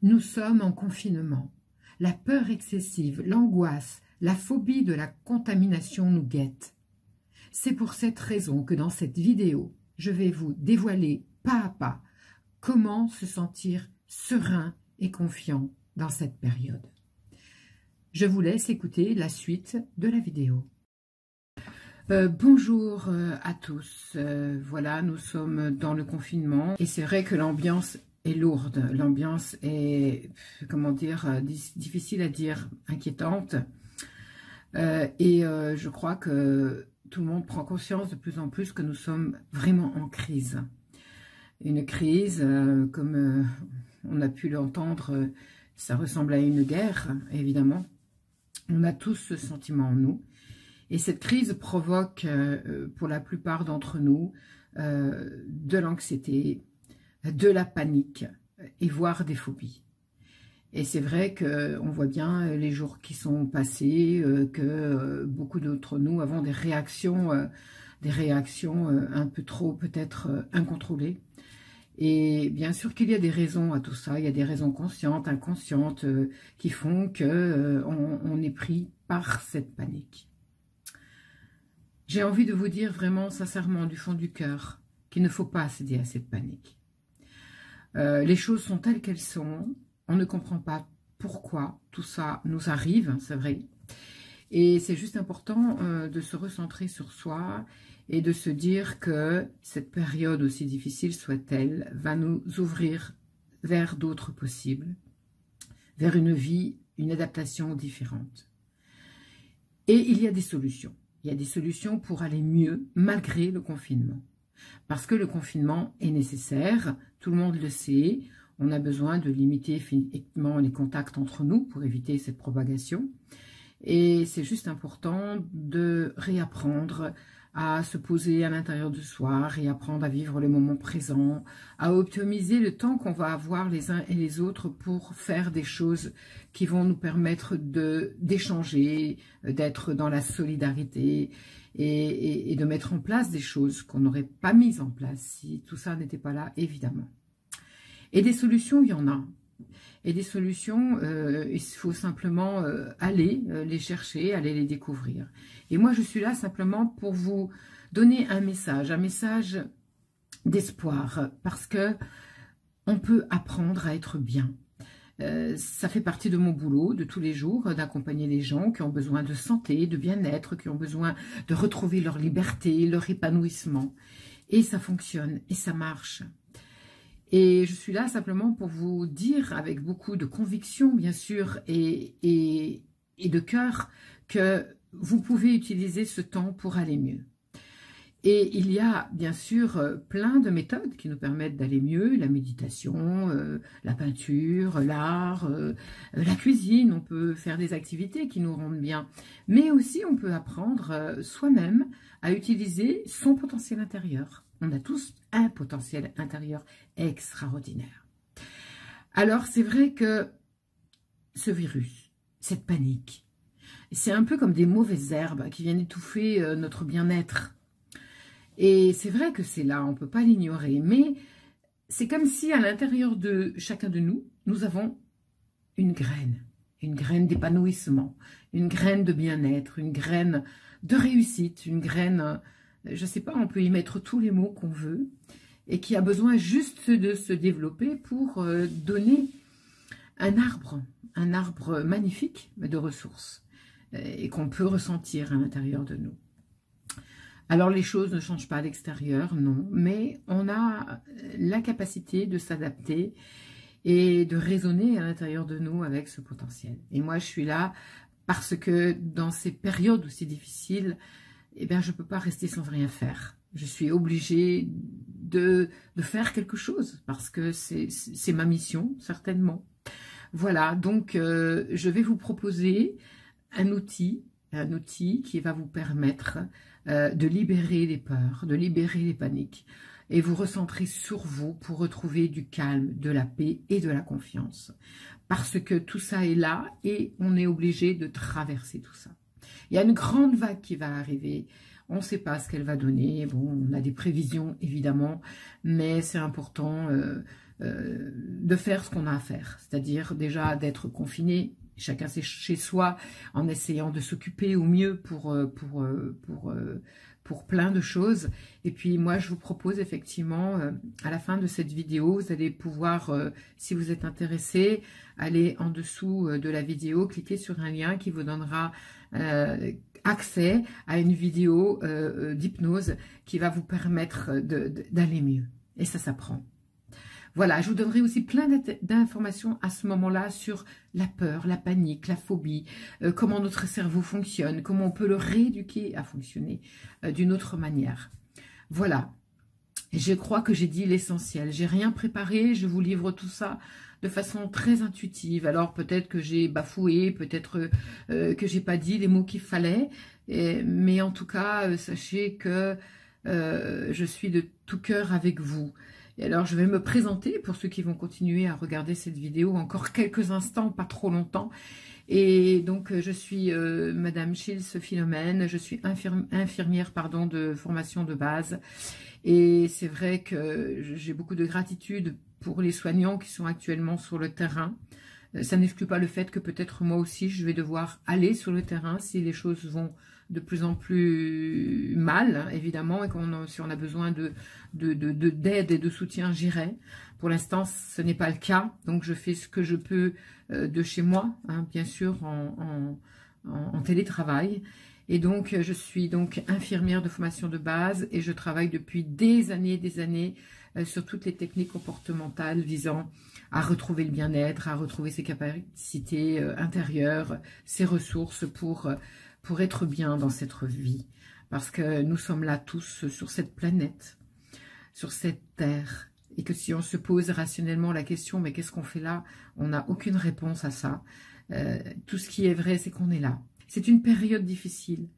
Nous sommes en confinement. La peur excessive, l'angoisse, la phobie de la contamination nous guettent. C'est pour cette raison que dans cette vidéo, je vais vous dévoiler pas à pas comment se sentir serein et confiant dans cette période. Je vous laisse écouter la suite de la vidéo. Bonjour à tous. Voilà, nous sommes dans le confinement et c'est vrai que l'ambiance est lourde. L'ambiance est, comment dire, difficile à dire, inquiétante. Je crois que tout le monde prend conscience de plus en plus que nous sommes vraiment en crise. Une crise, comme on a pu l'entendre, ça ressemble à une guerre, évidemment. On a tous ce sentiment en nous. Et cette crise provoque, pour la plupart d'entre nous, de l'anxiété, de la panique et voire des phobies. Et c'est vrai qu'on voit bien les jours qui sont passés, que beaucoup d'entre nous avons des réactions un peu trop peut-être incontrôlées. Et bien sûr qu'il y a des raisons à tout ça, il y a des raisons conscientes, inconscientes, qui font qu'on est pris par cette panique. J'ai envie de vous dire vraiment sincèrement du fond du cœur qu'il ne faut pas céder à cette panique. Les choses sont telles qu'elles sont, on ne comprend pas pourquoi tout ça nous arrive, c'est vrai. Et c'est juste important de se recentrer sur soi et de se dire que cette période, aussi difficile soit-elle, va nous ouvrir vers d'autres possibles, vers une vie, une adaptation différente. Et il y a des solutions. Il y a des solutions pour aller mieux malgré le confinement. Parce que le confinement est nécessaire, tout le monde le sait, on a besoin de limiter effectivement les contacts entre nous pour éviter cette propagation. Et c'est juste important de réapprendre à se poser à l'intérieur de soi, réapprendre à vivre le moment présent, à optimiser le temps qu'on va avoir les uns et les autres pour faire des choses qui vont nous permettre d'échanger, d'être dans la solidarité et de mettre en place des choses qu'on n'aurait pas mises en place si tout ça n'était pas là, évidemment. Et des solutions, il y en a. Et des solutions, il faut simplement aller les chercher, aller les découvrir. Et moi, je suis là simplement pour vous donner un message d'espoir, parce que on peut apprendre à être bien. Ça fait partie de mon boulot de tous les jours, d'accompagner les gens qui ont besoin de santé, de bien-être, qui ont besoin de retrouver leur liberté, leur épanouissement. Et ça fonctionne, et ça marche. Et je suis là simplement pour vous dire, avec beaucoup de conviction, bien sûr, et de cœur, que vous pouvez utiliser ce temps pour aller mieux. Et il y a, bien sûr, plein de méthodes qui nous permettent d'aller mieux, la méditation, la peinture, l'art, la cuisine, on peut faire des activités qui nous rendent bien. Mais aussi, on peut apprendre soi-même à utiliser son potentiel intérieur. On a tous un potentiel intérieur extraordinaire. Alors, c'est vrai que ce virus, cette panique, c'est un peu comme des mauvaises herbes qui viennent étouffer notre bien-être. Et c'est vrai que c'est là, on ne peut pas l'ignorer, mais c'est comme si à l'intérieur de chacun de nous, nous avons une graine d'épanouissement, une graine de bien-être, une graine de réussite, une graine... Je ne sais pas, on peut y mettre tous les mots qu'on veut et qui a besoin juste de se développer pour donner un arbre magnifique de ressources et qu'on peut ressentir à l'intérieur de nous. Alors les choses ne changent pas à l'extérieur, non, mais on a la capacité de s'adapter et de raisonner à l'intérieur de nous avec ce potentiel. Et moi je suis là parce que dans ces périodes aussi difficiles, eh bien, je ne peux pas rester sans rien faire. Je suis obligée de faire quelque chose parce que c'est ma mission, certainement. Voilà, donc je vais vous proposer un outil qui va vous permettre de libérer les peurs, de libérer les paniques et vous recentrer sur vous pour retrouver du calme, de la paix et de la confiance. Parce que tout ça est là et on est obligé de traverser tout ça. Il y a une grande vague qui va arriver. On ne sait pas ce qu'elle va donner. Bon, on a des prévisions, évidemment, mais c'est important de faire ce qu'on a à faire. C'est-à-dire déjà d'être confiné, chacun chez soi, en essayant de s'occuper au mieux pour plein de choses. Et puis moi, je vous propose effectivement, à la fin de cette vidéo, vous allez pouvoir, si vous êtes intéressé, aller en dessous de la vidéo, cliquer sur un lien qui vous donnera accès à une vidéo d'hypnose qui va vous permettre d'aller mieux. Et ça s'apprend. Voilà, je vous donnerai aussi plein d'informations à ce moment-là sur la peur, la panique, la phobie, comment notre cerveau fonctionne, comment on peut le rééduquer à fonctionner d'une autre manière. Voilà, je crois que j'ai dit l'essentiel. J'ai rien préparé, je vous livre tout ça de façon très intuitive. Alors peut-être que j'ai bafoué, peut-être que j'ai pas dit les mots qu'il fallait, mais en tout cas, sachez que je suis de tout cœur avec vous. Et alors, je vais me présenter pour ceux qui vont continuer à regarder cette vidéo encore quelques instants, pas trop longtemps. Et donc, je suis Madame Chils Philomène, je suis infirmière de formation de base. Et c'est vrai que j'ai beaucoup de gratitude pour les soignants qui sont actuellement sur le terrain. Ça n'exclut pas le fait que peut-être moi aussi, je vais devoir aller sur le terrain si les choses vont de plus en plus mal, évidemment, et si on a besoin d'aide et de soutien, j'irai. Pour l'instant, ce n'est pas le cas, donc je fais ce que je peux de chez moi, hein, bien sûr, en télétravail. Et donc, je suis donc infirmière de formation de base et je travaille depuis des années sur toutes les techniques comportementales visant à retrouver le bien-être, à retrouver ses capacités intérieures, ses ressources pour être bien dans cette vie. Parce que nous sommes là tous sur cette planète, sur cette terre. Et que si on se pose rationnellement la question, mais qu'est-ce qu'on fait là? On n'a aucune réponse à ça. Tout ce qui est vrai, c'est qu'on est là. C'est une période difficile.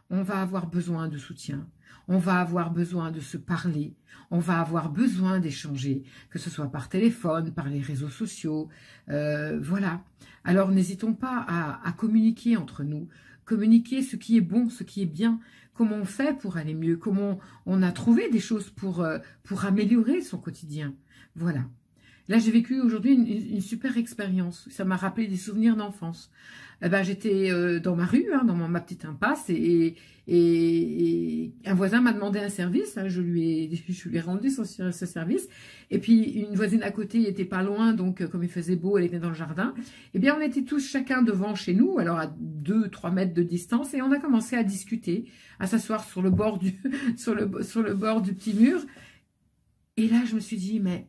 On va avoir besoin de soutien. On va avoir besoin de se parler. On va avoir besoin d'échanger, que ce soit par téléphone, par les réseaux sociaux. Voilà. Alors, n'hésitons pas à communiquer entre nous. Communiquer ce qui est bon, ce qui est bien. Comment on fait pour aller mieux. Comment on a trouvé des choses pour améliorer son quotidien. Voilà. Là, j'ai vécu aujourd'hui une super expérience. Ça m'a rappelé des souvenirs d'enfance. J'étais dans ma rue, hein, dans ma petite impasse, et un voisin m'a demandé un service. Hein, je lui ai rendu ce service. Et puis, une voisine à côté était pas loin, donc comme il faisait beau, elle était dans le jardin. Eh bien, on était tous chacun devant chez nous, alors à 2-3 mètres de distance, et on a commencé à discuter, à s'asseoir sur le bord sur le bord du petit mur. Et là, je me suis dit, mais...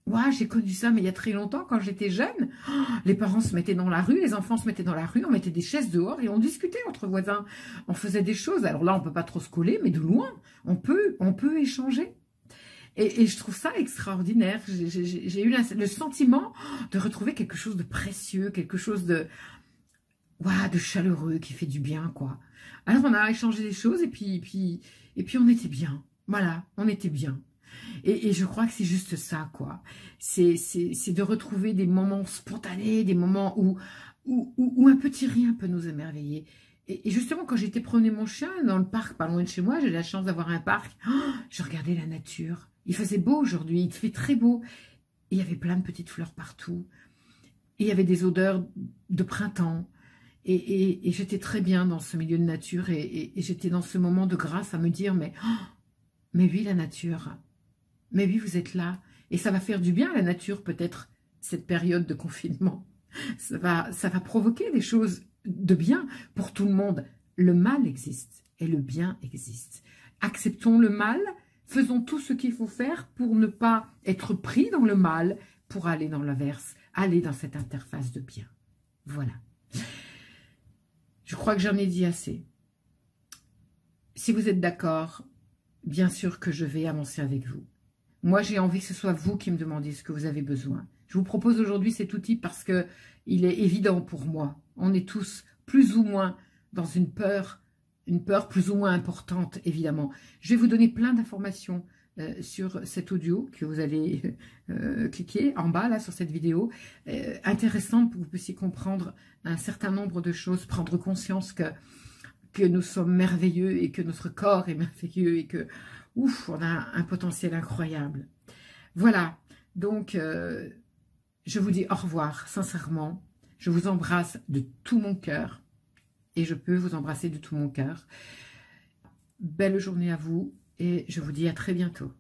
ouais, j'ai connu ça, mais il y a très longtemps, quand j'étais jeune. Oh, les parents se mettaient dans la rue, les enfants se mettaient dans la rue, on mettait des chaises dehors et on discutait entre voisins. On faisait des choses. Alors là, on peut pas trop se coller, mais de loin, on peut échanger. Et je trouve ça extraordinaire. J'ai eu le sentiment de retrouver quelque chose de précieux, quelque chose de chaleureux, qui fait du bien, quoi. Alors, on a échangé des choses et puis on était bien. Voilà, on était bien. Et je crois que c'est juste ça, quoi. C'est de retrouver des moments spontanés, des moments où un petit rien peut nous émerveiller. Et justement, quand j'étais promener mon chien dans le parc, pas loin de chez moi, j'ai la chance d'avoir un parc, je regardais la nature. Il faisait beau aujourd'hui, il fait très beau. Et il y avait plein de petites fleurs partout. Et il y avait des odeurs de printemps. Et j'étais très bien dans ce milieu de nature. Et j'étais dans ce moment de grâce à me dire, mais oui, la nature... mais oui, vous êtes là. Et ça va faire du bien à la nature, peut-être, cette période de confinement. Ça va provoquer des choses de bien pour tout le monde. Le mal existe et le bien existe. Acceptons le mal, faisons tout ce qu'il faut faire pour ne pas être pris dans le mal, pour aller dans l'inverse, aller dans cette interface de bien. Voilà. Je crois que j'en ai dit assez. Si vous êtes d'accord, bien sûr que je vais avancer avec vous. Moi, j'ai envie que ce soit vous qui me demandiez ce que vous avez besoin. Je vous propose aujourd'hui cet outil parce que il est évident pour moi. On est tous plus ou moins dans une peur plus ou moins importante, évidemment. Je vais vous donner plein d'informations sur cet audio que vous allez cliquer en bas, là, sur cette vidéo. Intéressante pour que vous puissiez comprendre un certain nombre de choses, prendre conscience que nous sommes merveilleux et que notre corps est merveilleux et que... ouf, on a un potentiel incroyable. Voilà, Donc, je vous dis au revoir, sincèrement. Je vous embrasse de tout mon cœur. Et je peux vous embrasser de tout mon cœur. Belle journée à vous et je vous dis à très bientôt.